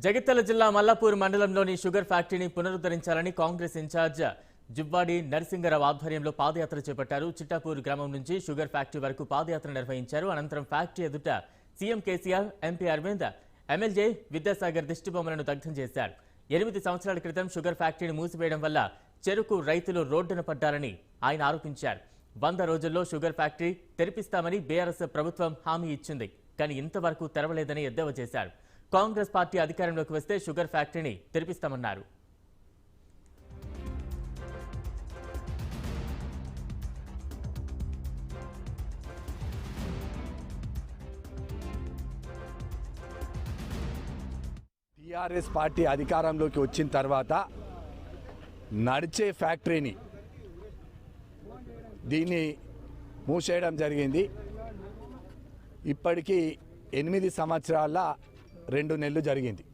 జగిత్యాల జిల్లా మల్లాపూర్ మండలంలోని షుగర్ ఫ్యాక్టరీని పునరుద్ధరించాలని కాంగ్రెస్ ఇన్ఛార్జ్ జువ్వాడి నరసింగరావు ఆధ్వర్యంలో పాదయాత్ర చేపట్టారు. చిట్టాపూర్ గ్రామం నుంచి షుగర్ ఫ్యాక్టరీ వరకు పాదయాత్ర నిర్వహించారు. అనంతరం ఫ్యాక్టరీ ఎదుట CM KCR, MP Arvind, MLA Vidyasagar దిష్టిబొమ్మలను దగ్ధం చేశారు. 8 సంవత్సరాల క్రితం షుగర్ ఫ్యాక్టరీని మూసివేయడం వల్ల చెరుకు రైతులు రోడ్డున పడ్డారని ఆయన ఆరోపించారు. 100 రోజుల్లో షుగర్ ఫ్యాక్టరీ తెరిపిస్తామని బీఆర్ఎస్ ప్రభుత్వం హామీ ఇచ్చింది, కానీ ఇంతవరకు తెరవలేదని ఎద్దేవా చేశారు. కాంగ్రెస్ పార్టీ అధికారంలోకి వస్తే షుగర్ ఫ్యాక్టరీని తెరిపిస్తామన్నారు. టీఆర్ఎస్ పార్టీ అధికారంలోకి వచ్చిన తర్వాత నడిచే ఫ్యాక్టరీని దీన్ని మూసేయడం జరిగింది. ఇప్పటికీ 8 సంవత్సరాల 2 నెలలు జరిగింది.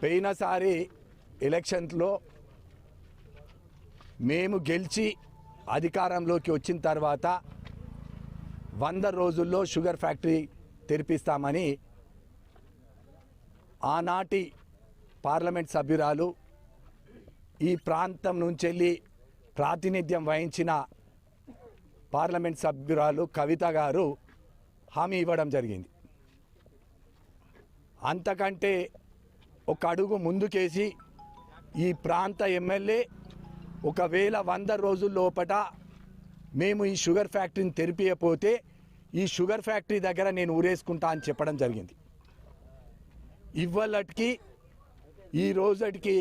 పోయినసారి ఎలక్షన్లో మేము గెలిచి అధికారంలోకి వచ్చిన తర్వాత 100 రోజుల్లో షుగర్ ఫ్యాక్టరీ తెరిపిస్తామని ఆనాటి పార్లమెంట్ సభ్యురాలు, ఈ ప్రాంతం నుంచి వెళ్ళి ప్రాతినిధ్యం వహించిన పార్లమెంట్ సభ్యురాలు కవిత గారు హామీ ఇవ్వడం జరిగింది. అంతకంటే ఒక అడుగు ముందుకేసి ఈ ప్రాంత ఎమ్మెల్యే ఒకవేళ 100 రోజుల లోపట మేము ఈ షుగర్ ఫ్యాక్టరీని తెరిపియపోతే ఈ షుగర్ ఫ్యాక్టరీ దగ్గర నేను ఊరేసుకుంటా అని చెప్పడం జరిగింది. ఇవాళకి ఈ రోజుకి